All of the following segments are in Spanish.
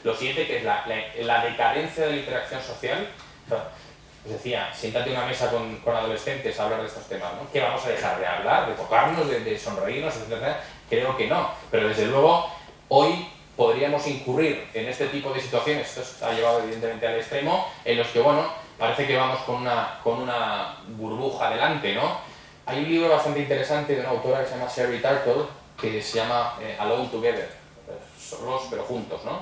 lo siguiente, que es la decadencia de la interacción social. O sea, os decía, siéntate en una mesa con adolescentes a hablar de estos temas, ¿no? ¿Qué vamos a dejar de hablar, de tocarnos, de sonreírnos, etcétera? Creo que no, pero desde luego hoy podríamos incurrir en este tipo de situaciones, esto está llevado evidentemente al extremo, en los que, bueno, parece que vamos con una burbuja delante, ¿no? Hay un libro bastante interesante de una autora que se llama Sherry Turkle, que se llama Alone Together, solos pero juntos, ¿no?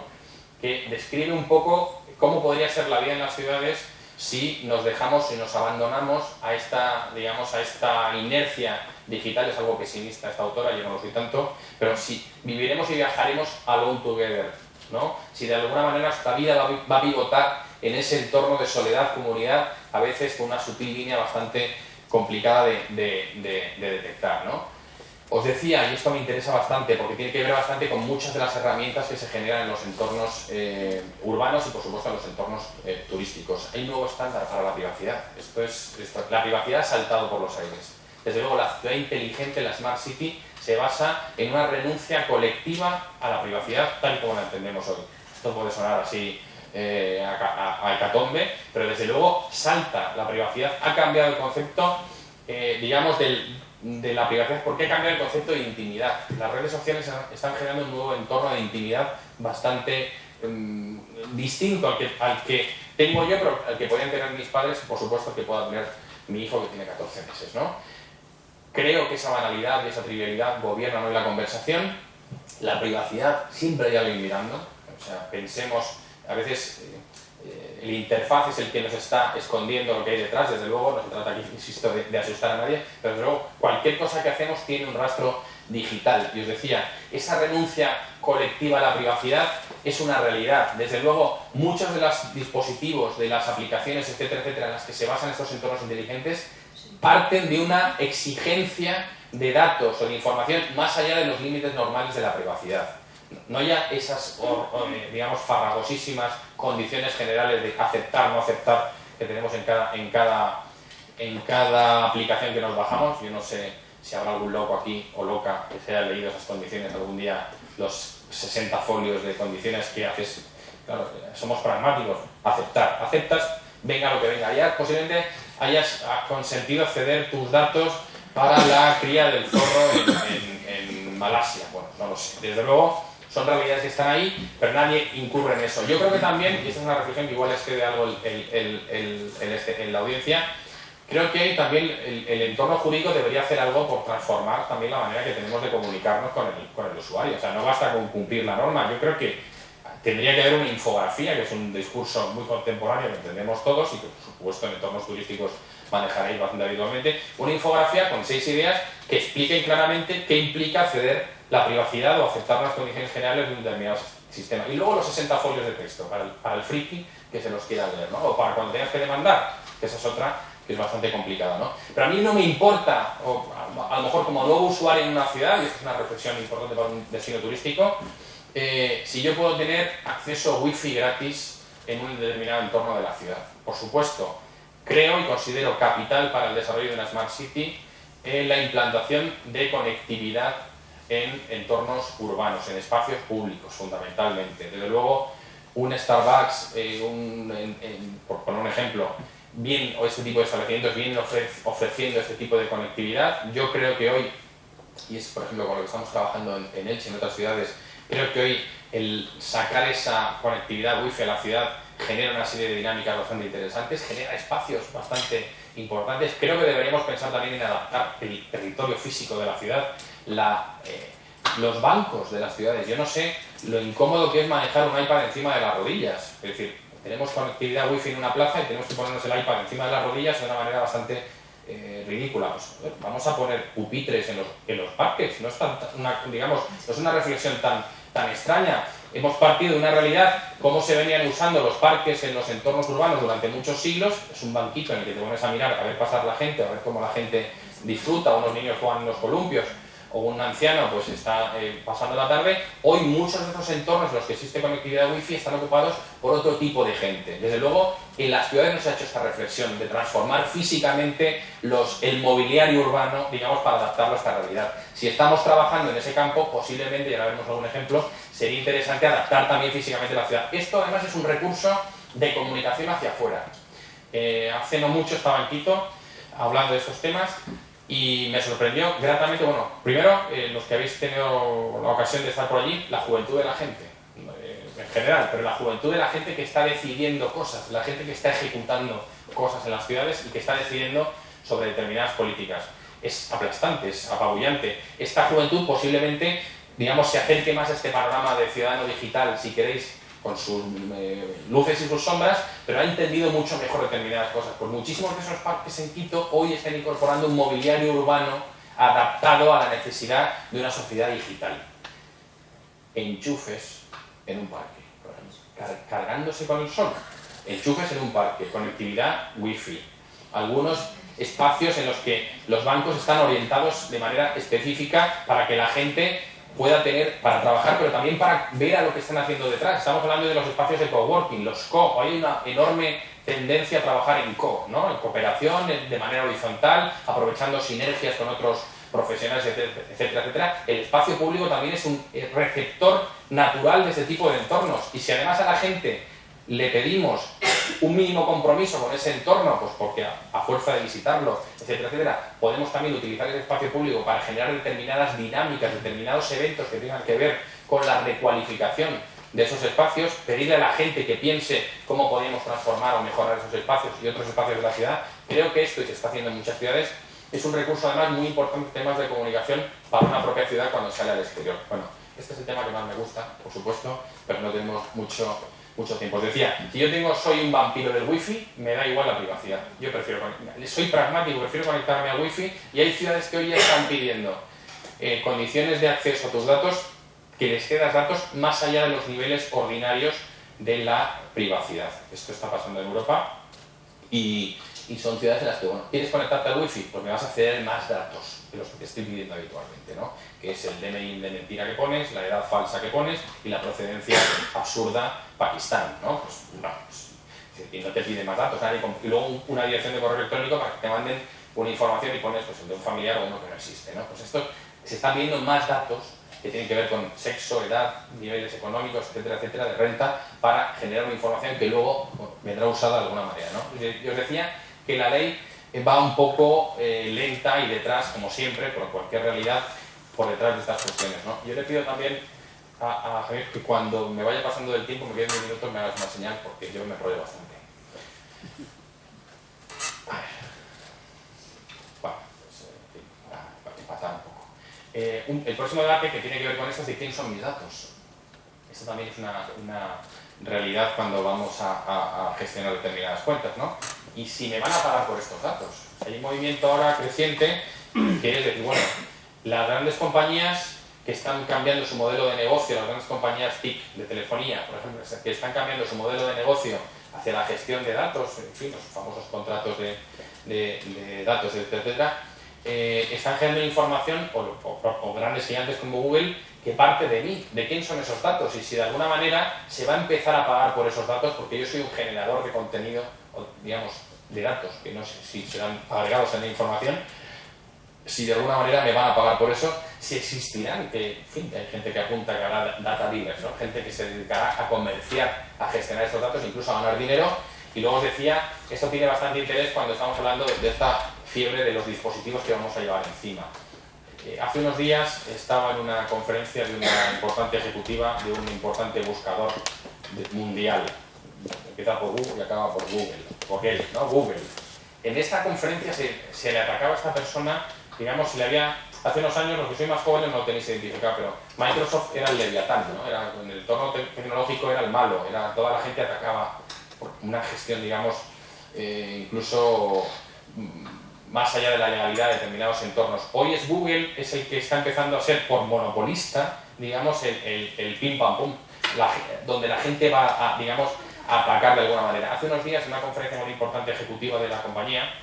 Que describe un poco cómo podría ser la vida en las ciudades si nos dejamos y nos abandonamos a esta, digamos, a esta inercia digital. Es algo pesimista esta autora, yo no lo soy tanto, pero si viviremos y viajaremos alone together, ¿no? Si de alguna manera esta vida va a pivotar en ese entorno de soledad, comunidad, a veces con una sutil línea bastante complicada de detectar, ¿no? Os decía, y esto me interesa bastante porque tiene que ver bastante con muchas de las herramientas que se generan en los entornos urbanos y por supuesto en los entornos turísticos. Hay un nuevo estándar para la privacidad. La privacidad ha saltado por los aires. Desde luego la ciudad inteligente, la Smart City, se basa en una renuncia colectiva a la privacidad tal y como la entendemos hoy. Esto puede sonar así a hecatombe, pero desde luego salta la privacidad. Ha cambiado el concepto, digamos, de la privacidad. ¿Por qué cambia el concepto de intimidad? Las redes sociales están generando un nuevo entorno de intimidad bastante distinto al que tengo yo, pero al que podían tener mis padres, por supuesto que pueda tener mi hijo que tiene 14 meses, ¿no? Creo que esa banalidad y esa trivialidad gobiernan hoy la conversación. La privacidad siempre hay alguien mirando. O sea, pensemos, a veces el interfaz es el que nos está escondiendo lo que hay detrás. Desde luego, no se trata aquí, insisto, de asustar a nadie, pero desde luego cualquier cosa que hacemos tiene un rastro digital. Y os decía, esa renuncia colectiva a la privacidad es una realidad. Desde luego, muchos de los dispositivos, de las aplicaciones, etcétera, etcétera, en las que se basan estos entornos inteligentes, parten de una exigencia de datos o de información más allá de los límites normales de la privacidad. No haya esas, digamos, farragosísimas condiciones generales de aceptar, no aceptar que tenemos en cada aplicación que nos bajamos. Yo no sé si habrá algún loco aquí o loca que se haya leído esas condiciones algún día, los 60 folios de condiciones que haces. Claro, somos pragmáticos. Aceptar. Aceptas, venga lo que venga. Ya posiblemente hayas consentido ceder tus datos para la cría del zorro en Malasia. Bueno, no lo sé. Desde luego, son realidades que están ahí, pero nadie incurre en eso. Yo creo que también, y esta es una reflexión que igual excede algo en la audiencia, creo que también el entorno jurídico debería hacer algo por transformar también la manera que tenemos de comunicarnos con el usuario. O sea, no basta con cumplir la norma. Yo creo que tendría que haber una infografía, que es un discurso muy contemporáneo que entendemos todos y que, por supuesto, en entornos turísticos manejaréis bastante habitualmente, una infografía con 6 ideas que expliquen claramente qué implica ceder la privacidad o aceptar las condiciones generales de un determinado sistema. Y luego los 60 folios de texto para el friki que se los quiera leer, ¿no? O para cuando tengas que demandar, que esa es otra que es bastante complicada, ¿no? Pero a mí no me importa, o a lo mejor como nuevo usuario en una ciudad, y esta es una reflexión importante para un destino turístico, si yo puedo tener acceso a wifi gratis en un determinado entorno de la ciudad. Por supuesto, creo y considero capital para el desarrollo de una Smart City la implantación de conectividad en entornos urbanos, en espacios públicos, fundamentalmente. Desde luego, un Starbucks, por poner un ejemplo, bien, o este tipo de establecimientos vienen ofreciendo este tipo de conectividad. Yo creo que hoy, y es por ejemplo con lo que estamos trabajando en Elche, en otras ciudades, creo que hoy el sacar esa conectividad wifi a la ciudad genera una serie de dinámicas bastante interesantes, genera espacios bastante importantes. Creo que deberíamos pensar también en adaptar el territorio físico de la ciudad, los bancos de las ciudades. Yo no sé lo incómodo que es manejar un iPad encima de las rodillas. Es decir, tenemos conectividad wifi en una plaza y tenemos que ponernos el iPad encima de las rodillas de una manera bastante ridícula. Pues, vamos a poner pupitres en los parques. No es no es una reflexión tan extraña. Hemos partido de una realidad, cómo se venían usando los parques en los entornos urbanos durante muchos siglos. Es un banquito en el que te pones a mirar, a ver pasar la gente, a ver cómo la gente disfruta, unos niños juegan en los columpios, o un anciano pues está pasando la tarde. Hoy muchos de estos entornos en los que existe conectividad wifi están ocupados por otro tipo de gente. Desde luego, en las ciudades no se ha hecho esta reflexión de transformar físicamente el mobiliario urbano, digamos, para adaptarlo a esta realidad. Si estamos trabajando en ese campo, posiblemente, y ahora vemos algún ejemplo, sería interesante adaptar también físicamente la ciudad. Esto además es un recurso de comunicación hacia afuera. Hace no mucho estaba en Quito hablando de estos temas y me sorprendió gratamente, bueno, primero, los que habéis tenido la ocasión de estar por allí, la juventud de la gente, en general, pero la juventud de la gente que está decidiendo cosas, la gente que está ejecutando cosas en las ciudades y que está decidiendo sobre determinadas políticas. Es aplastante, es apabullante. Esta juventud posiblemente, digamos, se acerque más a este panorama de ciudadano digital, si queréis, con sus luces y sus sombras, pero ha entendido mucho mejor determinadas cosas. Pues muchísimos de esos parques en Quito hoy están incorporando un mobiliario urbano adaptado a la necesidad de una sociedad digital. Enchufes en un parque, por ejemplo, cargándose con el sol. Enchufes en un parque, conectividad wifi. Algunos espacios en los que los bancos están orientados de manera específica para que la gente pueda tener para trabajar, pero también para ver a lo que están haciendo detrás. Estamos hablando de los espacios de coworking, los co. Hoy hay una enorme tendencia a trabajar en co, ¿no? En cooperación, de manera horizontal, aprovechando sinergias con otros profesionales, etcétera, etcétera. El espacio público también es un receptor natural de este tipo de entornos. Y si además a la gente le pedimos un mínimo compromiso con ese entorno, pues porque a fuerza de visitarlo, etcétera, etcétera, podemos también utilizar el espacio público para generar determinadas dinámicas, determinados eventos que tengan que ver con la recualificación de esos espacios, pedirle a la gente que piense cómo podemos transformar o mejorar esos espacios y otros espacios de la ciudad. Creo que esto, y se está haciendo en muchas ciudades, es un recurso además muy importante en temas de comunicación para una propia ciudad cuando sale al exterior. Bueno, este es el tema que más me gusta, por supuesto, pero no tenemos mucho tiempo. Os decía, si yo soy un vampiro del wifi, me da igual la privacidad. Yo prefiero soy pragmático, prefiero conectarme al wifi, y hay ciudades que hoy ya están pidiendo condiciones de acceso a tus datos, que les cedas datos más allá de los niveles ordinarios de la privacidad. Esto está pasando en Europa y son ciudades en las que, bueno, ¿quieres conectarte al wifi? Pues me vas a ceder más datos de los que te estoy pidiendo habitualmente, ¿no? Que es el DNI de mentira que pones, la edad falsa que pones y la procedencia absurda Pakistán, ¿no? Pues y no te pide más datos, nadie, y luego una dirección de correo electrónico para que te manden una información y pones pues, el de un familiar o uno que no existe, ¿no? Pues esto se están pidiendo más datos que tienen que ver con sexo, edad, niveles económicos, etcétera, etcétera, de renta, para generar una información que luego vendrá usada de alguna manera, ¿no? Yo os decía que la ley va un poco lenta y detrás, como siempre, por cualquier realidad, por detrás de estas cuestiones, ¿no? Yo le pido también a Javier que cuando me vaya pasando del tiempo, me queden 10 minutos, me hagas una señal, porque yo me rollo bastante. Bueno, pues pasar un poco. El próximo debate que tiene que ver con esto es de quién son mis datos. Esto también es una realidad cuando vamos a gestionar determinadas cuentas, ¿no? Y si me van a pagar por estos datos. Hay un movimiento ahora creciente que es decir, bueno, las grandes compañías que están cambiando su modelo de negocio, las grandes compañías TIC de telefonía, por ejemplo, que están cambiando su modelo de negocio hacia la gestión de datos, en fin, los famosos contratos de datos, etcétera, están generando información, o grandes gigantes como Google, que parte de mí, de quién son esos datos, y si de alguna manera se va a empezar a pagar por esos datos, porque yo soy un generador de contenido, o, digamos, de datos, que no sé si serán agregados en la información, si de alguna manera me van a pagar por eso, si existirán, que en fin, hay gente que apunta que habrá data dealers, ¿no? Gente que se dedicará a comerciar, a gestionar estos datos, incluso a ganar dinero. Y luego os decía, esto tiene bastante interés cuando estamos hablando de esta fiebre de los dispositivos que vamos a llevar encima. Hace unos días estaba en una conferencia de una importante ejecutiva de un importante buscador mundial. Empieza por Google y acaba por Google. Porque, ¿no? Google. En esta conferencia se le atacaba a esta persona, digamos, hace unos años, los que sois más jóvenes no lo tenéis identificado, pero Microsoft era el leviatán, ¿no? En el entorno tecnológico era el malo, toda la gente atacaba por una gestión, digamos, incluso más allá de la legalidad de determinados entornos. Hoy es Google, es el que está empezando a ser, por monopolista, digamos, el pim pam pum, donde la gente va a, digamos, a atacar de alguna manera. Hace unos días, en una conferencia muy importante ejecutiva de la compañía,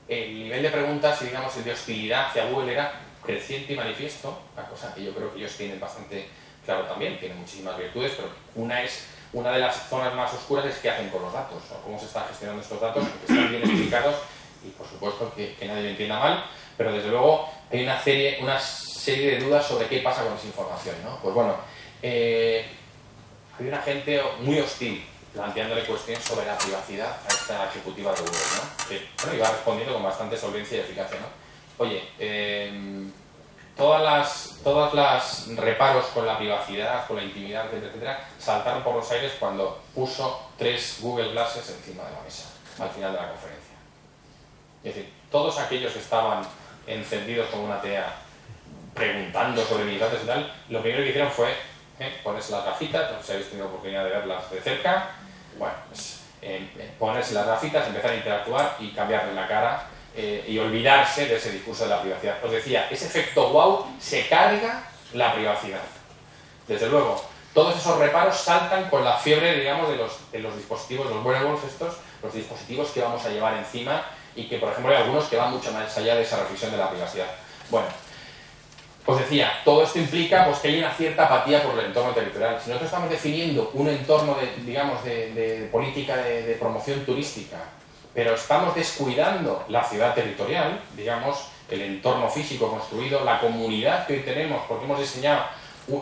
el nivel de preguntas y, digamos, el de hostilidad hacia Google era creciente y manifiesto, una cosa que yo creo que ellos tienen bastante claro también, tienen muchísimas virtudes, pero una de las zonas más oscuras es qué hacen con los datos, o cómo se están gestionando estos datos, que están bien explicados y, por supuesto, que nadie lo entienda mal, pero desde luego hay una serie serie de dudas sobre qué pasa con esa información, ¿no? Pues bueno, había una gente muy hostil planteándole cuestiones sobre la privacidad a esta ejecutiva de Google, ¿no? Que bueno, iba respondiendo con bastante solvencia y eficacia, ¿no? Oye, todas las reparos con la privacidad, con la intimidad, etcétera, etcétera, saltaron por los aires cuando puso 3 Google Glasses encima de la mesa al final de la conferencia. Es decir, todos aquellos que estaban encendidos como una tea preguntando sobre mis datos y tal, lo primero que hicieron fue ponerse las gafitas, no sé si habéis tenido oportunidad de verlas de cerca, bueno, pues, ponerse las gafitas, empezar a interactuar y cambiarle la cara y olvidarse de ese discurso de la privacidad. Os decía, ese efecto wow se carga la privacidad. Desde luego, todos esos reparos saltan con la fiebre, digamos, de los dispositivos, los wearables estos, los dispositivos que vamos a llevar encima y que, por ejemplo, hay algunos que van mucho más allá de esa reflexión de la privacidad. Bueno, os decía, todo esto implica pues, que hay una cierta apatía por el entorno territorial. Si nosotros estamos definiendo un entorno de política de promoción turística, pero estamos descuidando la ciudad territorial, digamos, el entorno físico construido, la comunidad que hoy tenemos, porque hemos diseñado,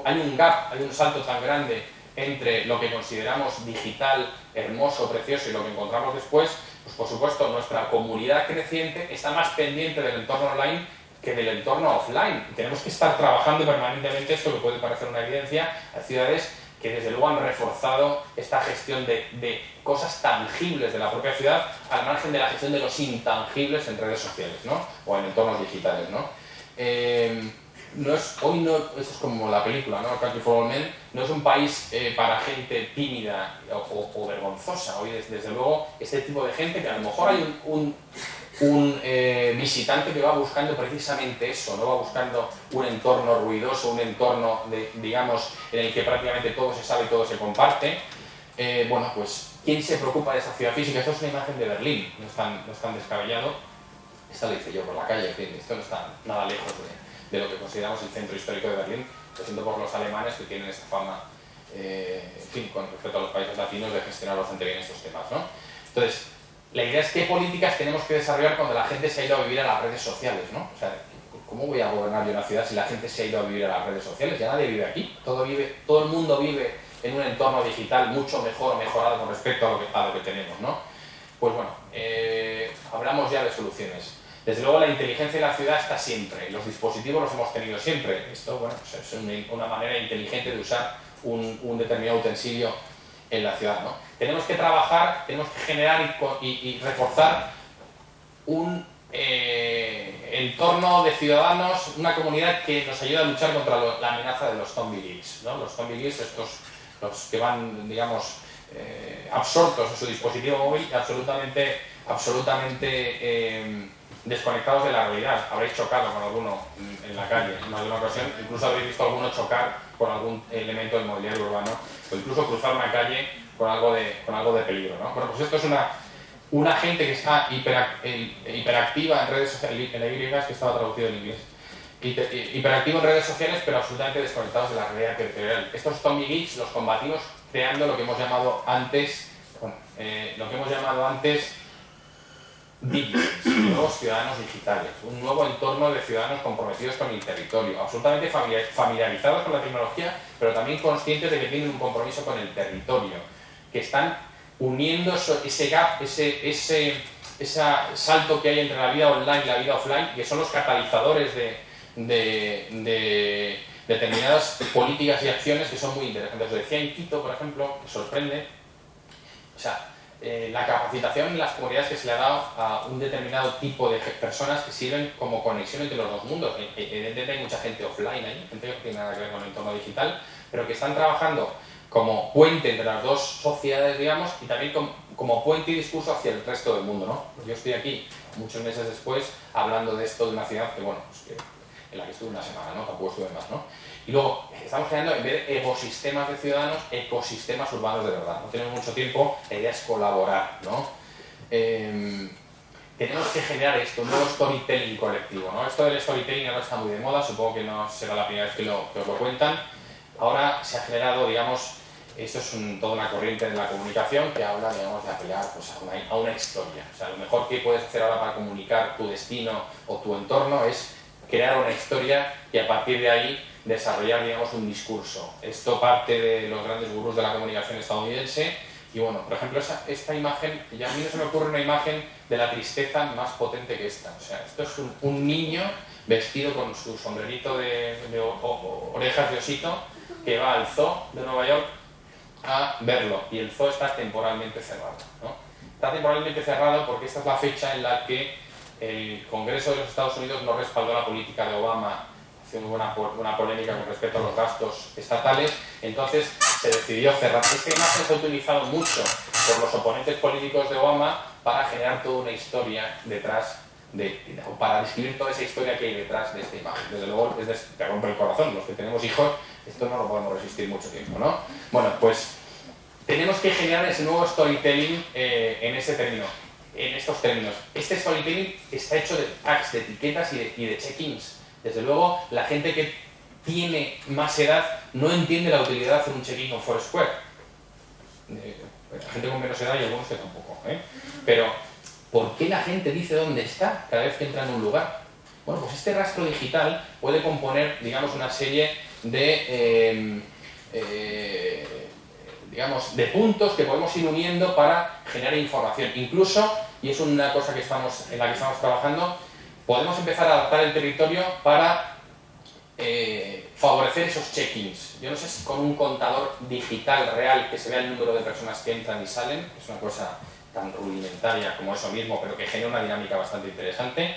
hay un gap, hay un salto tan grande entre lo que consideramos digital, hermoso, precioso y lo que encontramos después, pues por supuesto nuestra comunidad creciente está más pendiente del entorno online que del entorno offline. Tenemos que estar trabajando permanentemente esto, que puede parecer una evidencia, a ciudades que desde luego han reforzado esta gestión de cosas tangibles de la propia ciudad al margen de la gestión de los intangibles en redes sociales, ¿no? O en entornos digitales, ¿no? Hoy no, esto es como la película, ¿no? Country for Old Men, no es un país para gente tímida o vergonzosa. Hoy, desde luego, este tipo de gente que a lo mejor hay un visitante que va buscando precisamente eso, no va buscando un entorno ruidoso, un entorno, digamos, en el que prácticamente todo se sabe y todo se comparte. Bueno, pues, ¿quién se preocupa de esa ciudad física? Esto es una imagen de Berlín, no es tan descabellado. Esta la hice yo por la calle, en fin, esto no está nada lejos de lo que consideramos el centro histórico de Berlín, lo siento por los alemanes que tienen esta fama, en fin, con respecto a los países latinos, de gestionar bastante bien estos temas, ¿no? Entonces, la idea es qué políticas tenemos que desarrollar cuando la gente se ha ido a vivir a las redes sociales, ¿no? O sea, ¿cómo voy a gobernar yo una ciudad si la gente se ha ido a vivir a las redes sociales? Ya nadie vive aquí, todo el mundo vive en un entorno digital mucho mejorado con respecto a lo que tenemos, ¿no? Pues bueno, hablamos ya de soluciones. Desde luego la inteligencia de la ciudad está siempre, los dispositivos los hemos tenido siempre. Esto, bueno, pues es una manera inteligente de usar un determinado utensilio en la ciudad, ¿no? Tenemos que trabajar, tenemos que generar y reforzar un entorno de ciudadanos, una comunidad que nos ayude a luchar contra la amenaza de los zombie leaks, ¿no? Los zombie leaks, los que van, digamos, absortos en su dispositivo móvil, absolutamente desconectados de la realidad. Habréis chocado con alguno en la calle en alguna ocasión, incluso habréis visto a alguno chocar con algún elemento del mobiliario urbano, o incluso cruzar una calle con algo de peligro, ¿no? Bueno, pues esto es una gente que está hiperactiva en redes sociales, en la Y, que estaba traducido en inglés, hiperactivo en redes sociales, pero absolutamente desconectados de la realidad territorial. Estos zombie geeks los combatimos creando lo que hemos llamado antes, digitals, nuevos ciudadanos digitales, un nuevo entorno de ciudadanos comprometidos con el territorio, absolutamente familiarizados con la tecnología, pero también conscientes de que tienen un compromiso con el territorio, que están uniendo ese gap, ese salto que hay entre la vida online y la vida offline, que son los catalizadores de determinadas políticas y acciones que son muy interesantes. Os decía en Quito, por ejemplo, que sorprende, o sea, la capacitación en las comunidades que se le ha dado a un determinado tipo de personas que sirven como conexión entre los dos mundos. Evidentemente hay mucha gente offline ahí, gente que no tiene nada que ver con el entorno digital, pero que están trabajando como puente entre las dos sociedades, digamos, y también como puente y discurso hacia el resto del mundo, ¿no? Pues yo estoy aquí, muchos meses después, hablando de esto de una ciudad que, bueno, pues en la que estuve una semana, ¿no? Tampoco estuve más, ¿no? Y luego estamos generando, en vez de ecosistemas de ciudadanos, ecosistemas urbanos de verdad. No tenemos mucho tiempo, la idea es colaborar, ¿no? Tenemos que generar esto, un nuevo storytelling colectivo, ¿no? Esto del storytelling ahora está muy de moda, supongo que no será la primera vez que os lo cuentan. Ahora se ha generado, digamos, esto es toda una corriente de la comunicación que habla, digamos, de apelar pues, a una historia. O sea, lo mejor que puedes hacer ahora para comunicar tu destino o tu entorno es crear una historia y a partir de ahí desarrollar, digamos, un discurso. Esto parte de los grandes gurús de la comunicación estadounidense y bueno, por ejemplo, esta imagen, ya a mí no se me ocurre una imagen de la tristeza más potente que esta. O sea, esto es un niño vestido con su sombrerito de orejas de osito que va al zoo de Nueva York a verlo y el zoo está temporalmente cerrado, ¿no? Está temporalmente cerrado porque esta es la fecha en la que el Congreso de los Estados Unidos no respaldó la política de Obama, haciendo una polémica con respecto a los gastos estatales, entonces se decidió cerrar. Esta imagen se ha utilizado mucho por los oponentes políticos de Obama para generar toda una historia detrás para describir toda esa historia que hay detrás de esta imagen. Desde luego, te rompe el corazón, los que tenemos hijos, esto no lo podemos resistir mucho tiempo, ¿no? Bueno, pues tenemos que generar ese nuevo storytelling en estos términos. Este storytelling está hecho de tags, de etiquetas y de check-ins. Desde luego, la gente que tiene más edad no entiende la utilidad de hacer un check-in con Foursquare. La gente con menos edad y algunos que tampoco, ¿eh? Pero, ¿por qué la gente dice dónde está cada vez que entra en un lugar? Bueno, pues este rastro digital puede componer, digamos, una serie de digamos, de puntos que podemos ir uniendo para generar información. Incluso, y es una cosa en la que estamos trabajando, podemos empezar a adaptar el territorio para favorecer esos check-ins. Yo no sé si con un contador digital real que se vea el número de personas que entran y salen, es una cosa tan rudimentaria como eso mismo, pero que genera una dinámica bastante interesante.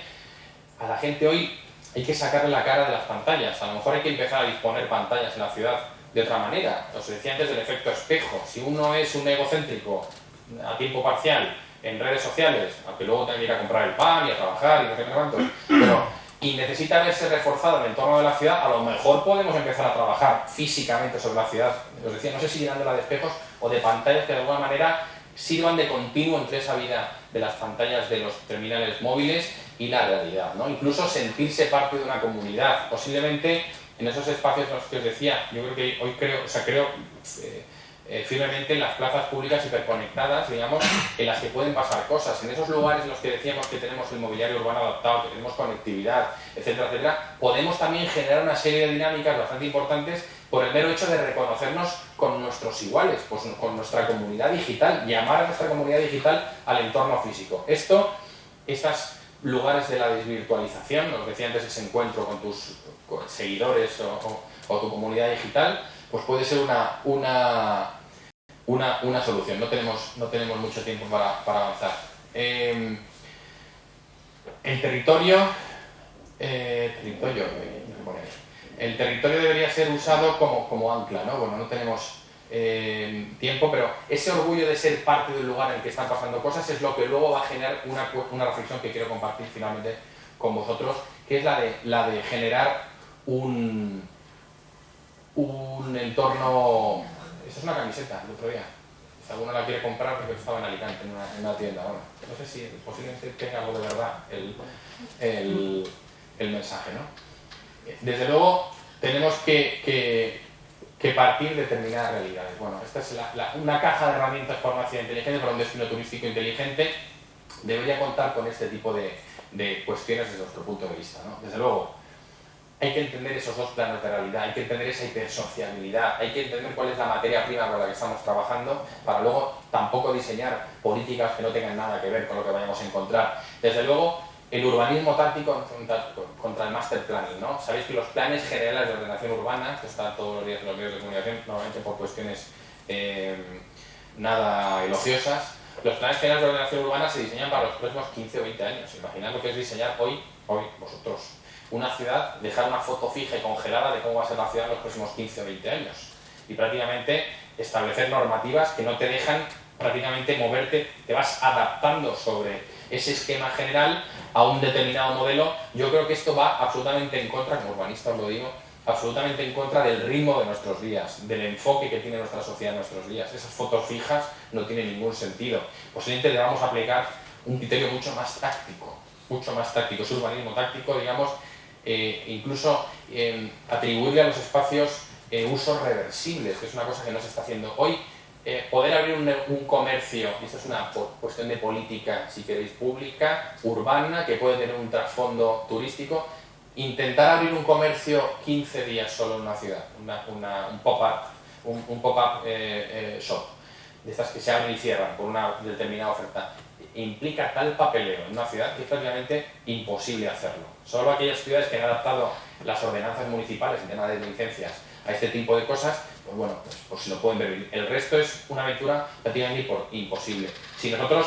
A la gente hoy hay que sacarle la cara de las pantallas. A lo mejor hay que empezar a disponer pantallas en la ciudad de otra manera. Os decía antes del efecto espejo. Si uno es un egocéntrico a tiempo parcial en redes sociales, aunque luego tenga que ir a comprar el pan y a trabajar y no sé qué cuánto, y necesita verse reforzado en el entorno de la ciudad, a lo mejor podemos empezar a trabajar físicamente sobre la ciudad. Os decía, no sé si llenándola de espejos o de pantallas que de alguna manera sirvan de continuo entre esa vida de las pantallas de los terminales móviles y la realidad, ¿no? Incluso sentirse parte de una comunidad. Posiblemente en esos espacios en los que os decía, yo creo que hoy creo firmemente en las plazas públicas hiperconectadas, digamos, en las que pueden pasar cosas. En esos lugares en los que decíamos que tenemos el mobiliario urbano adaptado, que tenemos conectividad, etcétera, etcétera, podemos también generar una serie de dinámicas bastante importantes por el mero hecho de reconocernos con nuestros iguales, pues con nuestra comunidad digital, llamar a nuestra comunidad digital al entorno físico. Estos lugares de la desvirtualización, os decía antes, ese encuentro con tus seguidores o tu comunidad digital, pues puede ser una solución. No tenemos mucho tiempo para avanzar. El territorio debería ser usado como ancla, ¿no? Bueno, no tenemos tiempo, pero ese orgullo de ser parte del lugar en el que están pasando cosas es lo que luego va a generar una reflexión que quiero compartir finalmente con vosotros, que es la de generar un entorno. Esta es una camiseta del otro día. Si alguno la quiere comprar, porque estaba en Alicante, en una tienda. Bueno, no sé si posiblemente tenga algo de verdad el mensaje, ¿no? Desde luego, tenemos que partir de determinadas realidades. Bueno, esta es una caja de herramientas para una ciudad inteligente, para un destino turístico inteligente. Debería contar con este tipo de cuestiones desde nuestro punto de vista, ¿no? Desde luego, hay que entender esos dos planos de realidad, hay que entender esa hipersociabilidad, hay que entender cuál es la materia prima con la que estamos trabajando para luego tampoco diseñar políticas que no tengan nada que ver con lo que vayamos a encontrar. Desde luego, el urbanismo táctico contra el master planning, ¿no? Sabéis que los planes generales de ordenación urbana, esto está todos los días en los medios de comunicación, normalmente por cuestiones nada elogiosas, los planes generales de ordenación urbana se diseñan para los próximos 15 o 20 años. Imaginad lo que es diseñar hoy vosotros, una ciudad, dejar una foto fija y congelada de cómo va a ser la ciudad en los próximos 15 o 20 años. Y prácticamente establecer normativas que no te dejan prácticamente moverte, te vas adaptando sobre ese esquema general a un determinado modelo. Yo creo que esto va absolutamente en contra, como urbanista os lo digo, absolutamente en contra del ritmo de nuestros días, del enfoque que tiene nuestra sociedad en nuestros días. Esas fotos fijas no tienen ningún sentido. Posiblemente debamos aplicar un criterio mucho más táctico, es urbanismo táctico, digamos, incluso atribuirle a los espacios usos reversibles, que es una cosa que no se está haciendo hoy. Poder abrir un comercio, y esto es una cuestión de política, si queréis, pública, urbana, que puede tener un trasfondo turístico, intentar abrir un comercio 15 días solo en una ciudad, un pop-up shop, de estas que se abren y cierran por una determinada oferta, implica tal papeleo en una ciudad que es prácticamente imposible hacerlo. Solo aquellas ciudades que han adaptado las ordenanzas municipales en tema de licencias a este tipo de cosas, pues bueno, pues si lo pueden ver. El resto es una aventura prácticamente imposible. Si nosotros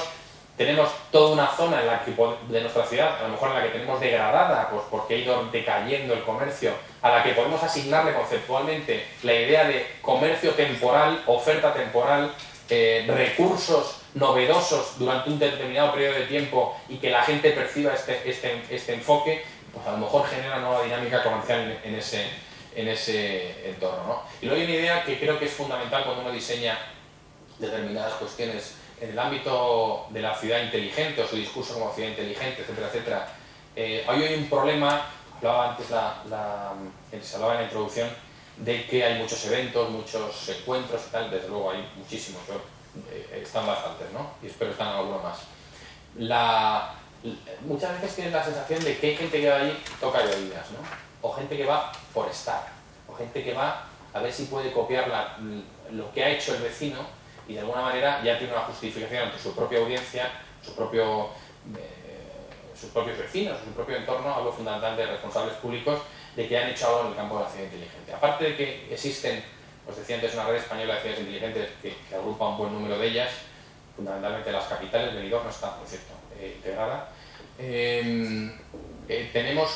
tenemos toda una zona en la que, de nuestra ciudad, a lo mejor en la que tenemos degradada, pues porque ha ido decayendo el comercio, a la que podemos asignarle conceptualmente la idea de comercio temporal, oferta temporal, recursos novedosos durante un determinado periodo de tiempo y que la gente perciba este enfoque, pues a lo mejor genera una nueva dinámica comercial en ese entorno, ¿no? Y luego hay una idea que creo que es fundamental cuando uno diseña determinadas cuestiones en el ámbito de la ciudad inteligente o su discurso como ciudad inteligente, etcétera, etcétera. Hoy hay un problema, hablaba antes se hablaba en la introducción, de que hay muchos eventos, muchos encuentros y tal, desde luego hay muchísimos, están bastantes, ¿no? Y espero que están alguno más. Muchas veces tienes la sensación de que hay gente que va allí, toca de oídas, ¿no? O gente que va por estar, o gente que va a ver si puede copiar lo que ha hecho el vecino y de alguna manera ya tiene una justificación ante su propia audiencia, sus propios vecinos, su propio entorno, hablo fundamentalmente de responsables públicos, de que han hecho algo en el campo de la ciudad inteligente. Aparte de que existen, os decía antes, una red española de ciudades inteligentes que agrupa un buen número de ellas, fundamentalmente las capitales, Benidorm no está, por cierto, integrada. Tenemos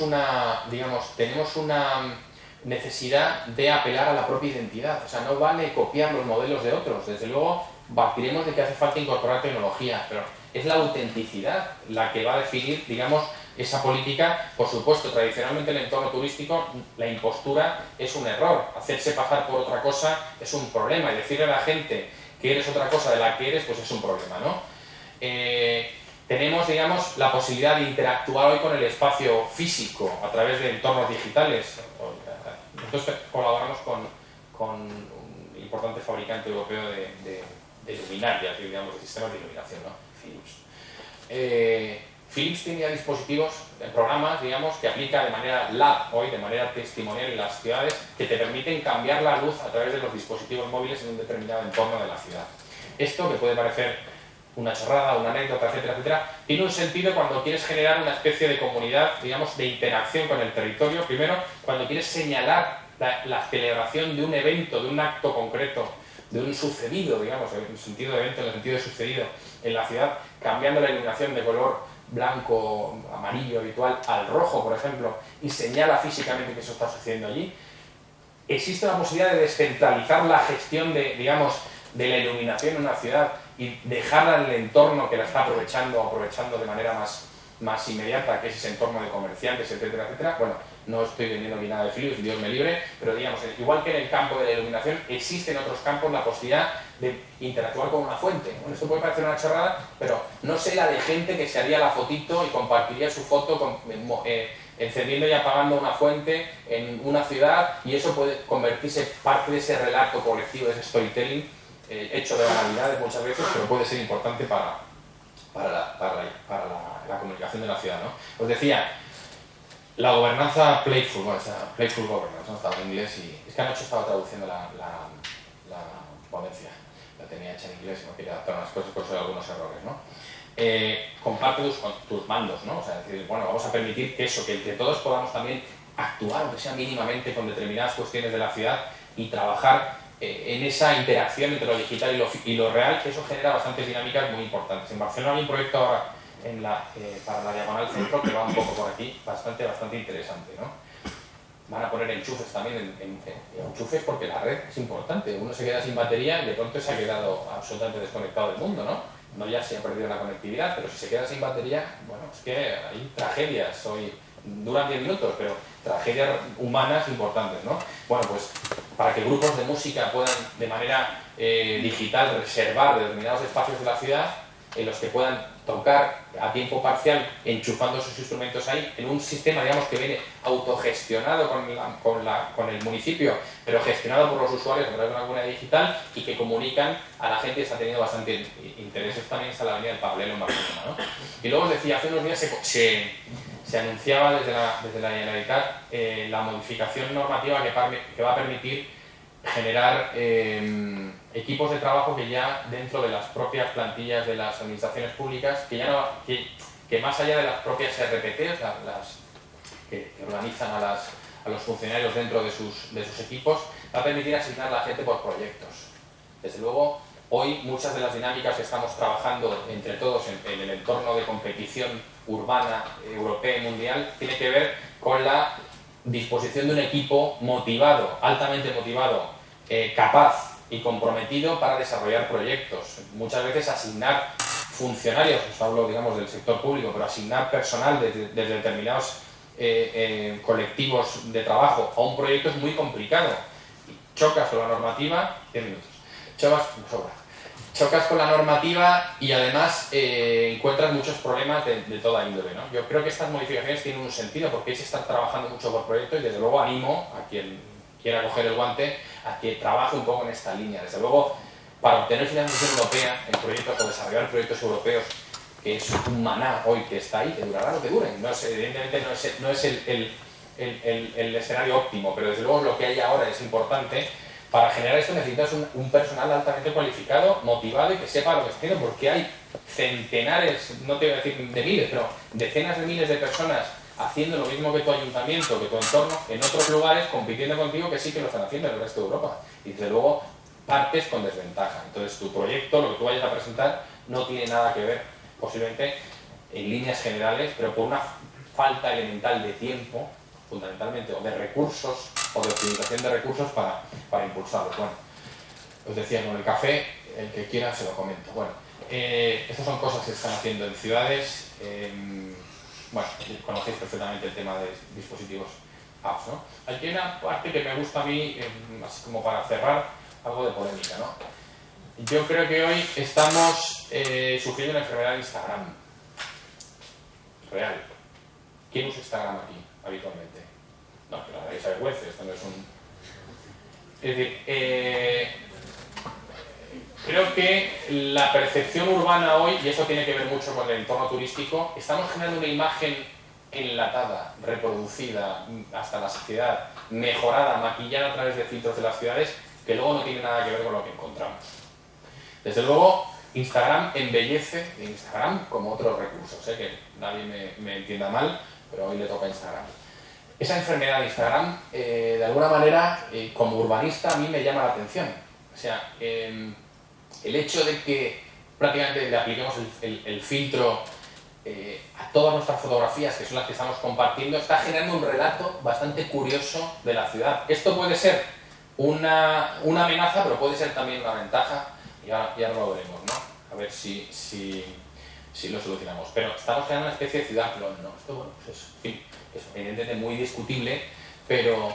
una necesidad de apelar a la propia identidad, o sea, no vale copiar los modelos de otros, desde luego partiremos de que hace falta incorporar tecnología, pero es la autenticidad la que va a definir, digamos, esa política. Por supuesto, tradicionalmente en el entorno turístico la impostura es un error, hacerse pasar por otra cosa es un problema y decirle a la gente que eres otra cosa de la que eres, pues es un problema, ¿no? Tenemos, digamos, la posibilidad de interactuar hoy con el espacio físico a través de entornos digitales. Nosotros colaboramos con un importante fabricante europeo de luminarias, digamos, de sistemas de iluminación, ¿no? Philips. Philips tiene ya dispositivos, programas, digamos, que aplica de manera lab hoy, de manera testimonial en las ciudades, que te permiten cambiar la luz a través de los dispositivos móviles en un determinado entorno de la ciudad. Esto, que puede parecer una chorrada, una anécdota, etcétera, etcétera, tiene un sentido cuando quieres generar una especie de comunidad, digamos, de interacción con el territorio. Primero, cuando quieres señalar la celebración de un evento, de un acto concreto, de un sucedido, digamos, en el sentido de evento, en el sentido de sucedido en la ciudad, cambiando la iluminación de color blanco, amarillo habitual al rojo, por ejemplo, y señala físicamente que eso está sucediendo allí. Existe la posibilidad de descentralizar la gestión de la iluminación en una ciudad y dejarla en el entorno que la está aprovechando de manera más inmediata, que es ese entorno de comerciantes, etcétera, etcétera. Bueno, no estoy vendiendo ni nada de Philips, Dios me libre, pero digamos, igual que en el campo de la iluminación, existe en otros campos la posibilidad de interactuar con una fuente. Bueno, esto puede parecer una chorrada, pero no sé la de gente que se haría la fotito y compartiría su foto encendiendo y apagando una fuente en una ciudad, y eso puede convertirse parte de ese relato colectivo, de ese storytelling, hecho de banalidades muchas veces, pero puede ser importante para la comunicación de la ciudad, ¿no? Os decía, la gobernanza playful, bueno, playful governance, ¿no? Estaba en inglés y es que anoche estaba traduciendo la ponencia, la tenía hecha en inglés y no quería adaptar unas cosas por eso hay algunos errores, ¿no? Comparte tus mandos, ¿no? O sea, decir, bueno, vamos a permitir que todos podamos también actuar, aunque sea mínimamente, con determinadas cuestiones de la ciudad y trabajar en esa interacción entre lo digital y lo real, que eso genera bastantes dinámicas muy importantes. En Barcelona hay un proyecto ahora para la Diagonal Centro que va un poco por aquí, bastante interesante, ¿no? Van a poner enchufes también, enchufes porque la red es importante. Uno se queda sin batería y de pronto se ha quedado absolutamente desconectado del mundo, ¿no? No ya se ha perdido la conectividad, pero si se queda sin batería, bueno, es que hay tragedias hoy. Duran 10 minutos, pero tragedias humanas importantes, ¿no? Bueno, pues para que grupos de música puedan de manera digital reservar determinados espacios de la ciudad en los que puedan tocar a tiempo parcial enchufando sus instrumentos ahí en un sistema, digamos, que viene autogestionado con el municipio, pero gestionado por los usuarios a través de una comunidad digital y que comunican a la gente. Está teniendo bastante interés. También está la avenida del Paralelo en Barcelona, ¿no? Y luego os decía, hace unos días se anunciaba desde la Generalitat la modificación normativa que va a permitir generar equipos de trabajo que ya dentro de las propias plantillas de las administraciones públicas, que más allá de las propias RPT, o sea, que organizan a los funcionarios dentro de sus equipos, va a permitir asignar a la gente por proyectos. Desde luego, hoy muchas de las dinámicas que estamos trabajando entre todos en el entorno de competición urbana, europea y mundial, tiene que ver con la disposición de un equipo motivado, altamente motivado, capaz y comprometido para desarrollar proyectos. Muchas veces asignar funcionarios, os hablo, digamos, del sector público, pero asignar personal desde determinados colectivos de trabajo a un proyecto es muy complicado. Chocas con la normativa, 10 minutos, chocas con la normativa y además encuentras muchos problemas de toda índole, ¿no? Yo creo que estas modificaciones tienen un sentido porque se está trabajando mucho por proyectos y desde luego animo a quien quiera coger el guante a que trabaje un poco en esta línea. Desde luego, para obtener financiación europea en proyectos o desarrollar proyectos europeos, que es un maná hoy que está ahí, que durará lo que dure. Evidentemente no es el escenario óptimo, pero desde luego lo que hay ahora es importante. Para generar esto necesitas un personal altamente cualificado, motivado y que sepa lo que está haciendo, porque hay centenares, no te voy a decir de miles, pero decenas de miles de personas haciendo lo mismo que tu ayuntamiento, que tu entorno, en otros lugares, compitiendo contigo, que sí que lo están haciendo en el resto de Europa. Y desde luego partes con desventaja. Entonces tu proyecto, lo que tú vayas a presentar, no tiene nada que ver, posiblemente en líneas generales, pero por una falta elemental de tiempo, fundamentalmente, o de recursos, o de optimización de recursos para impulsarlos. Bueno, os decía, con el café, el que quiera se lo comento. Bueno, estas son cosas que se están haciendo en ciudades. Bueno, conocéis perfectamente el tema de dispositivos apps, ¿no? Aquí hay una parte que me gusta a mí, así como para cerrar, algo de polémica, ¿no? Yo creo que hoy estamos sufriendo una enfermedad de Instagram. Real. ¿Quién usa Instagram aquí habitualmente? No, que la verdad se avergüence, esto no es un... Es decir, creo que la percepción urbana hoy, y eso tiene que ver mucho con el entorno turístico, estamos generando una imagen enlatada, reproducida hasta la saciedad, mejorada, maquillada a través de filtros de las ciudades, que luego no tiene nada que ver con lo que encontramos. Desde luego, Instagram embellece Instagram como otros recursos, que nadie me entienda mal, pero hoy le toca a Instagram. Esa enfermedad de Instagram, de alguna manera, como urbanista, a mí me llama la atención. O sea, el hecho de que prácticamente le apliquemos el filtro a todas nuestras fotografías, que son las que estamos compartiendo, está generando un relato bastante curioso de la ciudad. Esto puede ser una amenaza, pero puede ser también una ventaja, y ahora lo veremos, ¿no? A ver si lo solucionamos. Pero estamos creando una especie de ciudad clon, ¿no? Esto, bueno, pues es evidentemente muy discutible, pero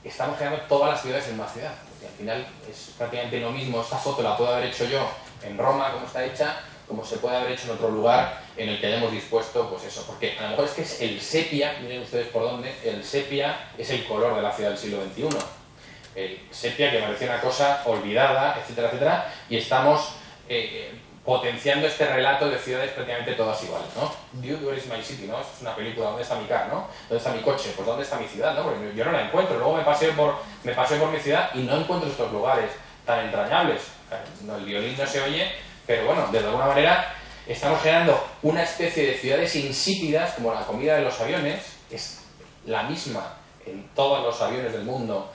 estamos creando todas las ciudades en una ciudad, porque al final es prácticamente lo mismo. Esta foto la puedo haber hecho yo en Roma, como está hecha, como se puede haber hecho en otro lugar en el que hayamos dispuesto, pues eso, porque a lo mejor es que es el sepia, miren ustedes por dónde, el sepia es el color de la ciudad del siglo XXI. El sepia, que parecía una cosa olvidada, etcétera, etcétera, y estamos potenciando este relato de ciudades prácticamente todas iguales, ¿no? Dude, where is my city, ¿no? Esto es una película, ¿dónde está mi car, no? ¿Dónde está mi coche? Pues ¿dónde está mi ciudad, no? Porque yo no la encuentro, luego me paseo por mi ciudad y no encuentro estos lugares tan entrañables. El violín no se oye, pero bueno, de alguna manera estamos generando una especie de ciudades insípidas, como la comida de los aviones, es la misma en todos los aviones del mundo,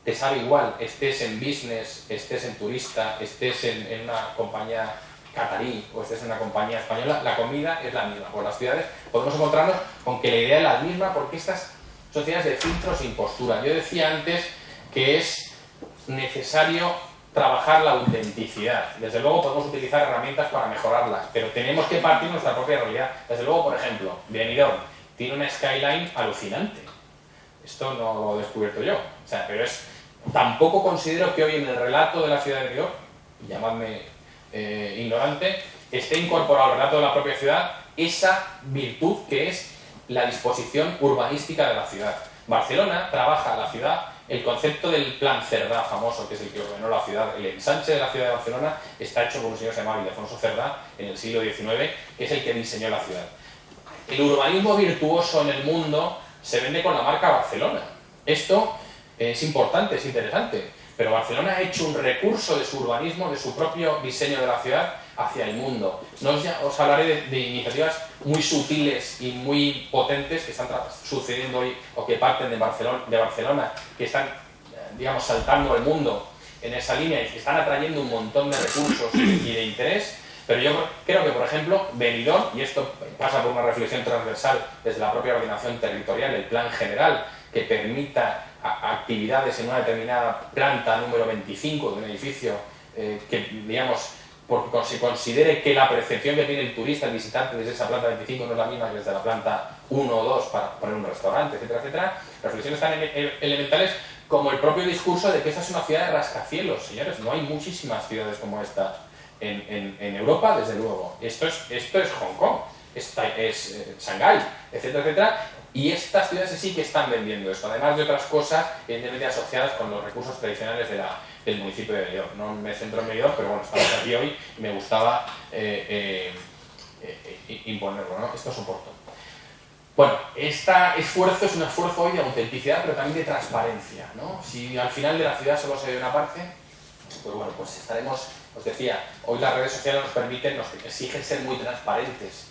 te sabe igual, estés en business, estés en turista, estés en una compañía catarí o estés en una compañía española, la comida es la misma. Por las ciudades podemos encontrarnos con que la idea es la misma, porque estas son ciudades de filtros e impostura. Yo decía antes que es necesario trabajar la autenticidad. Desde luego podemos utilizar herramientas para mejorarlas, pero tenemos que partir de nuestra propia realidad. Desde luego, por ejemplo, Benidorm tiene una skyline alucinante. Esto no lo he descubierto yo. O sea, pero tampoco considero que hoy en el relato de la ciudad de Benidorm, llamadme ignorante, esté incorporado al relato de la propia ciudad esa virtud que es la disposición urbanística de la ciudad. Barcelona trabaja la ciudad, el concepto del plan Cerdá famoso, que es el que ordenó la ciudad, el ensanche de la ciudad de Barcelona, está hecho por un señor que se llamaba Ildefonso Cerdá en el siglo XIX, que es el que diseñó la ciudad. el urbanismo virtuoso en el mundo se vende con la marca Barcelona. Esto es importante, es interesante, pero Barcelona ha hecho un recurso de su urbanismo, de su propio diseño de la ciudad hacia el mundo. No os hablaré de iniciativas muy sutiles y muy potentes que están sucediendo hoy o que parten de Barcelona, que están, digamos, saltando al mundo en esa línea y que están atrayendo un montón de recursos y de interés. Pero yo creo que, por ejemplo, Benidorm, y esto pasa por una reflexión transversal desde la propia ordenación territorial, el plan general, que permita actividades en una determinada planta número 25 de un edificio, que, digamos, porque se considere que la percepción que tiene el turista, el visitante desde esa planta 25 no es la misma que desde la planta 1 o 2 para poner un restaurante, etcétera, etcétera. Reflexiones tan elementales como el propio discurso de que esta es una ciudad de rascacielos, señores. No hay muchísimas ciudades como esta en Europa, desde luego. Esto es Hong Kong, es Shanghái, etcétera, etcétera. Y estas ciudades sí que están vendiendo esto, además de otras cosas evidentemente asociadas con los recursos tradicionales del municipio de Benidorm. No me centro en Benidorm, pero bueno, estamos aquí hoy y me gustaba imponerlo, ¿no? Esto soporto. Bueno, este esfuerzo es un esfuerzo hoy de autenticidad, pero también de transparencia, ¿no? Si al final de la ciudad solo se ve una parte, pues bueno, pues estaremos, os decía, hoy las redes sociales nos permiten, nos exigen ser muy transparentes.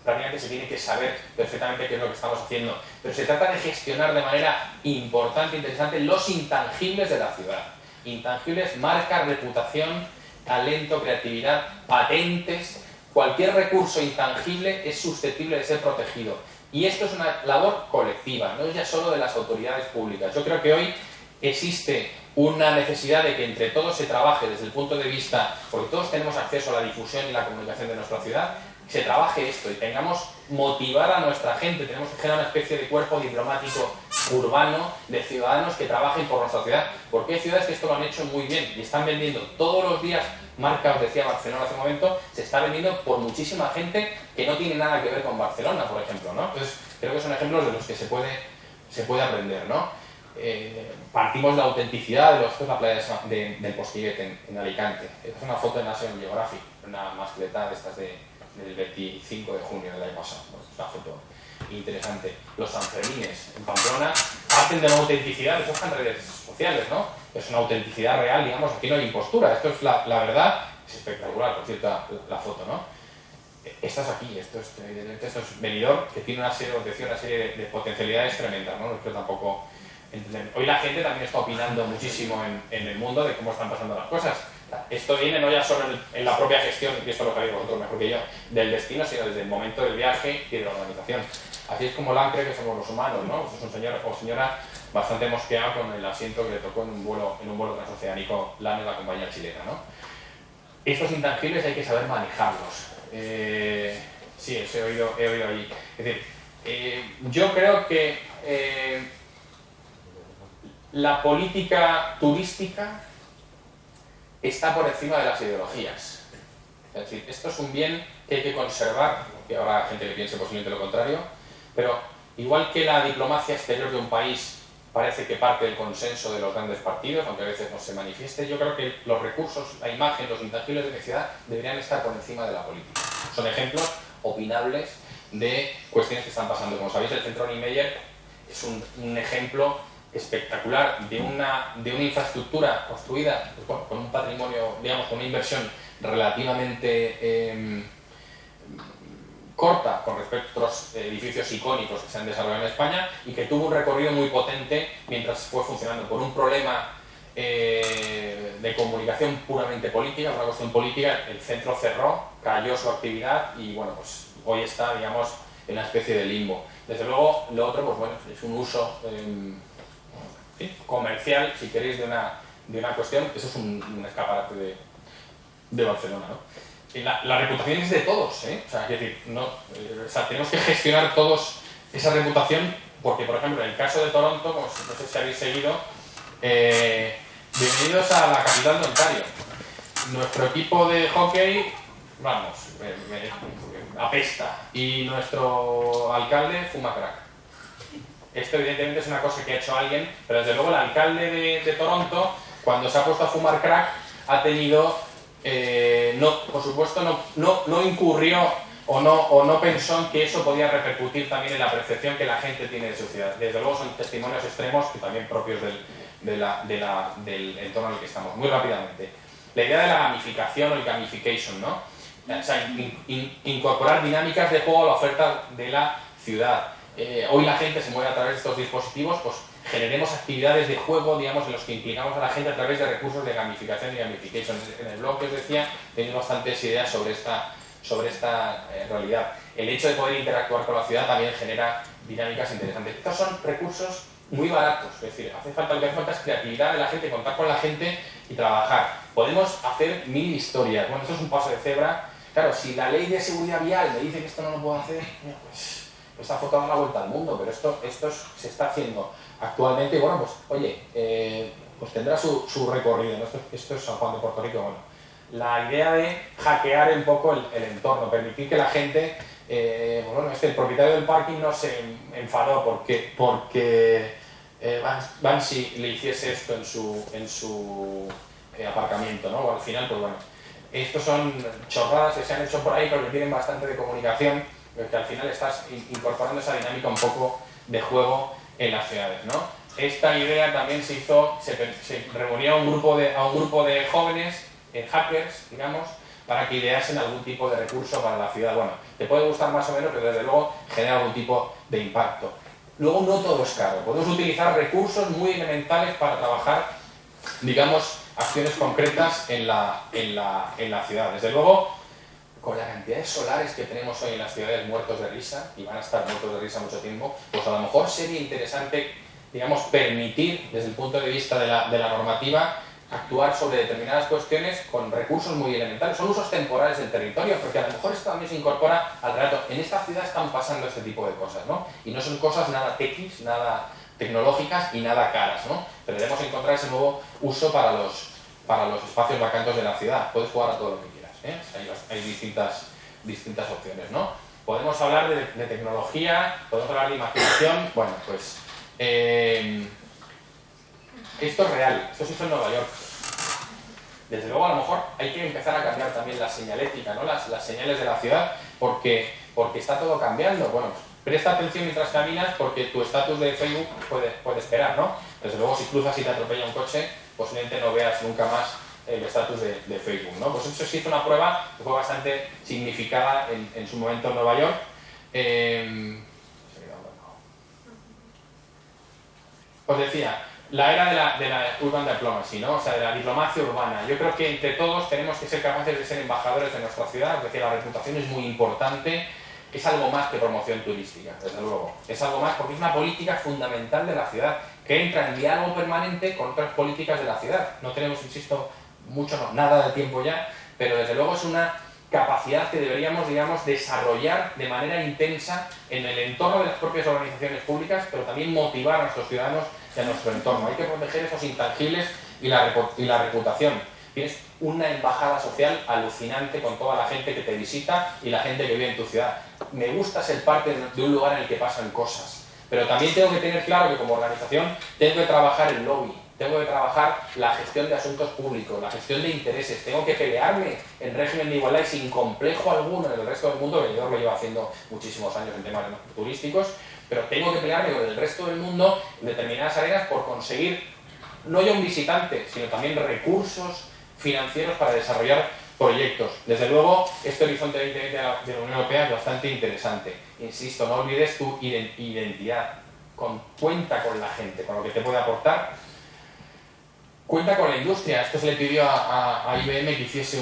Prácticamente se tiene que saber perfectamente qué es lo que estamos haciendo, pero se trata de gestionar de manera importante, interesante, los intangibles de la ciudad. Intangibles, marca, reputación, talento, creatividad, patentes. Cualquier recurso intangible es susceptible de ser protegido. Y esto es una labor colectiva, no es ya solo de las autoridades públicas. Yo creo que hoy existe una necesidad de que entre todos se trabaje desde el punto de vista, porque todos tenemos acceso a la difusión y la comunicación de nuestra ciudad, se trabaje esto y tengamos motivar a nuestra gente. Tenemos que generar una especie de cuerpo diplomático urbano de ciudadanos que trabajen por nuestra ciudad, porque hay ciudades que esto lo han hecho muy bien y están vendiendo todos los días. Marca, os decía Barcelona hace un momento, se está vendiendo por muchísima gente que no tiene nada que ver con Barcelona, por ejemplo, ¿no? Entonces creo que son ejemplos de los que se puede aprender, ¿no? Partimos de la autenticidad esto es la playa del Postiguet en Alicante. Esta es una foto de National Geographic, una mascleta de estas del 25 de junio del año pasado. Es una foto interesante. Los Sanfermines en Pamplona parten de una autenticidad, eso está en redes sociales, ¿no? Es una autenticidad real, digamos, aquí no hay impostura, esto es la verdad. Es espectacular, por cierto, la foto, ¿no? Estás aquí, esto es Benidorm, que tiene una serie de potencialidades tremendas, ¿no? No quiero tampoco entender. Hoy la gente también está opinando muchísimo en el mundo de cómo están pasando las cosas. Esto viene no ya solo en la propia gestión, y esto lo sabéis vosotros mejor que yo, del destino, sino desde el momento del viaje y de la organización. Así es como Lan cree que somos los humanos, ¿no? Pues es un señor o señora bastante mosqueado con el asiento que le tocó en un vuelo transoceánico Lan en la compañía chilena, ¿no? Estos intangibles hay que saber manejarlos. Sí, eso he oído ahí. Es decir, yo creo que la política turística está por encima de las ideologías. Es decir, esto es un bien que hay que conservar, que habrá gente que piense posiblemente lo contrario, pero igual que la diplomacia exterior de un país parece que parte del consenso de los grandes partidos, aunque a veces no se manifieste, yo creo que los recursos, la imagen, los intangibles de la ciudad deberían estar por encima de la política. Son ejemplos opinables de cuestiones que están pasando. Como sabéis, el Centro Niemeyer es un ejemplo espectacular de una infraestructura construida pues, con un patrimonio, digamos, con una inversión relativamente corta con respecto a otros edificios icónicos que se han desarrollado en España y que tuvo un recorrido muy potente mientras fue funcionando. Por un problema de comunicación puramente política, una cuestión política, el centro cerró, cayó su actividad y bueno, pues hoy está, digamos, en una especie de limbo. Desde luego, lo otro, pues bueno, es un uso comercial, si queréis, de una cuestión. Eso es un escaparate de Barcelona, ¿no? La reputación es de todos, ¿eh? O sea, es decir, tenemos que gestionar todos esa reputación, porque, por ejemplo, en el caso de Toronto, como no sé si habéis seguido, bienvenidos a la capital de Ontario. Nuestro equipo de hockey, vamos, apesta, y nuestro alcalde fuma crack. Esto evidentemente es una cosa que ha hecho alguien, pero desde luego el alcalde de Toronto, cuando se ha puesto a fumar crack, ha tenido... por supuesto no incurrió o no pensó en que eso podía repercutir también en la percepción que la gente tiene de su ciudad. Desde luego son testimonios extremos que también propios del entorno en el que estamos. Muy rápidamente. La idea de la gamificación o el gamification, ¿no? O sea, incorporar dinámicas de juego a la oferta de la ciudad. Hoy la gente se mueve a través de estos dispositivos, pues generemos actividades de juego, digamos, en los que implicamos a la gente a través de recursos de gamificación y gamification. En el blog que os decía, tenéis bastantes ideas sobre esta realidad. El hecho de poder interactuar con la ciudad también genera dinámicas interesantes. Estos son recursos muy baratos, es decir, lo que hace falta es creatividad de la gente, contar con la gente y trabajar. Podemos hacer 1000 historias. Bueno, esto es un paso de cebra. Claro, si la ley de seguridad vial me dice que esto no lo puedo hacer, pues esta foto da la vuelta al mundo, pero esto se está haciendo actualmente. Y bueno, pues oye, pues tendrá su recorrido, ¿no? Esto es San Juan de Puerto Rico. Bueno, la idea de hackear un poco el entorno, permitir que la gente, bueno, el propietario del parking no se enfadó porque Banksy le hiciese esto en su aparcamiento, ¿no? O al final, pues bueno, estos son chorradas que se han hecho por ahí, pero que tienen bastante de comunicación, porque al final estás incorporando esa dinámica un poco de juego en las ciudades, ¿no? Esta idea también se reunía a un grupo de jóvenes, hackers, digamos, para que ideasen algún tipo de recurso para la ciudad. Bueno, te puede gustar más o menos, pero desde luego genera algún tipo de impacto. Luego, no todo es caro. Podemos utilizar recursos muy elementales para trabajar, digamos, acciones concretas en la ciudad. Desde luego, con la cantidad de solares que tenemos hoy en las ciudades muertos de risa, y van a estar muertos de risa mucho tiempo, pues a lo mejor sería interesante, digamos, permitir, desde el punto de vista de la normativa, actuar sobre determinadas cuestiones con recursos muy elementales. Son usos temporales del territorio, porque a lo mejor esto también se incorpora al relato. En esta ciudad están pasando este tipo de cosas, ¿no? Y no son cosas nada techis, nada tecnológicas y nada caras, ¿no? Pero debemos encontrar ese nuevo uso para los espacios vacantes de la ciudad. Puedes jugar a todo lo que quieras, ¿eh? Hay distintas opciones, ¿no? Podemos hablar de tecnología, podemos hablar de imaginación. Bueno, pues esto es real, esto se hizo en Nueva York. Desde luego, a lo mejor hay que empezar a cambiar también la señalética, ¿no? Las señales de la ciudad, porque está todo cambiando. Bueno, presta atención mientras caminas, porque tu estatus de Facebook puede esperar, ¿no? Desde luego, si cruzas y te atropella un coche, posiblemente no veas nunca más el estatus de Facebook, ¿no? Pues eso se hizo una prueba que fue bastante significada en su momento en Nueva York. Os decía, la era de la urban diplomacy, ¿no? O sea, de la diplomacia urbana. Yo creo que entre todos tenemos que ser capaces de ser embajadores de nuestra ciudad. Es decir, la reputación es muy importante. Es algo más que promoción turística, desde luego. Es algo más porque es una política fundamental de la ciudad que entra en diálogo permanente con otras políticas de la ciudad. No tenemos, insisto, nada de tiempo ya, pero desde luego es una capacidad que deberíamos, digamos, desarrollar de manera intensa en el entorno de las propias organizaciones públicas, pero también motivar a nuestros ciudadanos y a nuestro entorno. Hay que proteger esos intangibles y la reputación. Tienes una embajada social alucinante con toda la gente que te visita y la gente que vive en tu ciudad. Me gusta ser parte de un lugar en el que pasan cosas, pero también tengo que tener claro que como organización tengo que trabajar el lobby, tengo que trabajar la gestión de asuntos públicos, la gestión de intereses, tengo que pelearme en régimen de igualdad y sin complejo alguno en el resto del mundo, que yo lo llevo haciendo muchísimos años en temas turísticos, pero tengo que pelearme con el resto del mundo en determinadas áreas por conseguir, no ya un visitante, sino también recursos financieros para desarrollar proyectos. Desde luego, este horizonte 2020 de la Unión Europea es bastante interesante. Insisto, no olvides tu identidad. Cuenta con la gente, con lo que te puede aportar. Cuenta con la industria. Esto se le pidió a IBM que hiciese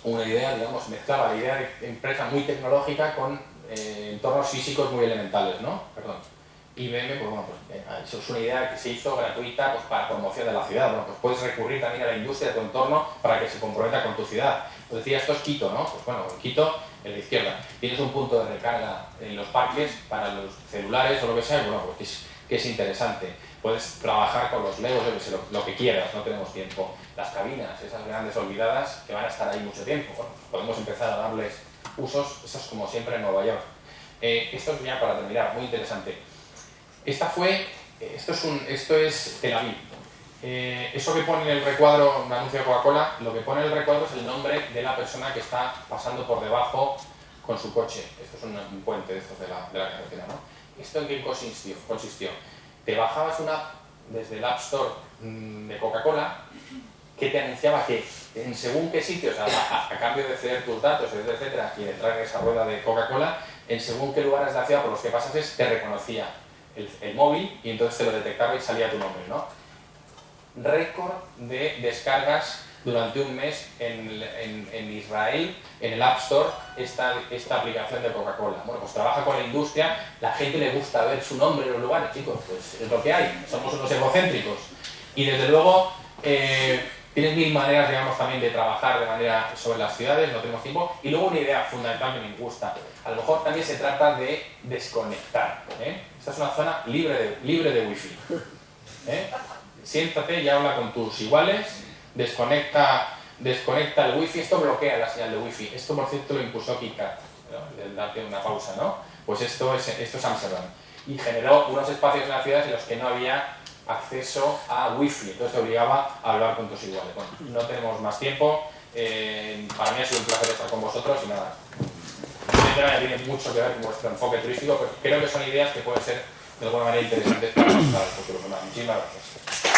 una idea, digamos, mezclaba la idea de empresa muy tecnológica con entornos físicos muy elementales, ¿no? Perdón. IBM, pues bueno, eso es una idea que se hizo gratuita pues, para promoción de la ciudad. Bueno, pues puedes recurrir también a la industria de tu entorno para que se comprometa con tu ciudad. Pues decía, esto es Quito, ¿no? Pues bueno, en Quito, en la izquierda, tienes un punto de recarga en los parques para los celulares o lo que sea, y bueno, pues que es interesante. Puedes trabajar con los Legos, lo que quieras, no tenemos tiempo. Las cabinas, esas grandes olvidadas que van a estar ahí mucho tiempo. Bueno, podemos empezar a darles usos, eso es como siempre en Nueva York. Esto es ya para terminar, muy interesante. Esto es Tel Aviv. Eso que pone en el recuadro, un anuncio de Coca-Cola, lo que pone en el recuadro es el nombre de la persona que está pasando por debajo con su coche. Esto es un puente de estos de la carretera, ¿no? ¿Esto en qué consistió? Te bajabas una app desde el App Store de Coca-Cola que te anunciaba que en según qué sitios, a cambio de ceder tus datos, etcétera, y de entrar en esa rueda de Coca-Cola, en según qué lugares de la ciudad por los que pasases, te reconocía el móvil y entonces te lo detectaba y salía tu nombre, ¿no? Récord de descargas durante un mes en Israel, en el App Store, esta aplicación de Coca-Cola. Bueno, pues trabaja con la industria, la gente le gusta ver su nombre en los lugares, chicos, pues es lo que hay, somos unos egocéntricos. Y desde luego, tienes mil maneras, digamos, también de trabajar de manera sobre las ciudades, no tenemos tiempo. Y luego una idea fundamental que me gusta, a lo mejor también se trata de desconectar. Esta es una zona libre de wifi. Siéntate y habla con tus iguales, desconecta el wifi, esto bloquea la señal de wifi. Esto, por cierto, lo impulsó KitKat, ¿no? El darte una pausa, ¿no? Pues esto es Amsterdam. Y generó unos espacios en las ciudades en los que no había acceso a wifi, entonces te obligaba a hablar con tus iguales. Bueno, no tenemos más tiempo, para mí ha sido un placer estar con vosotros y nada. Tiene mucho que ver con vuestro enfoque turístico, pero creo que son ideas que pueden ser de alguna manera interesantes para el futuro. Muchísimas gracias.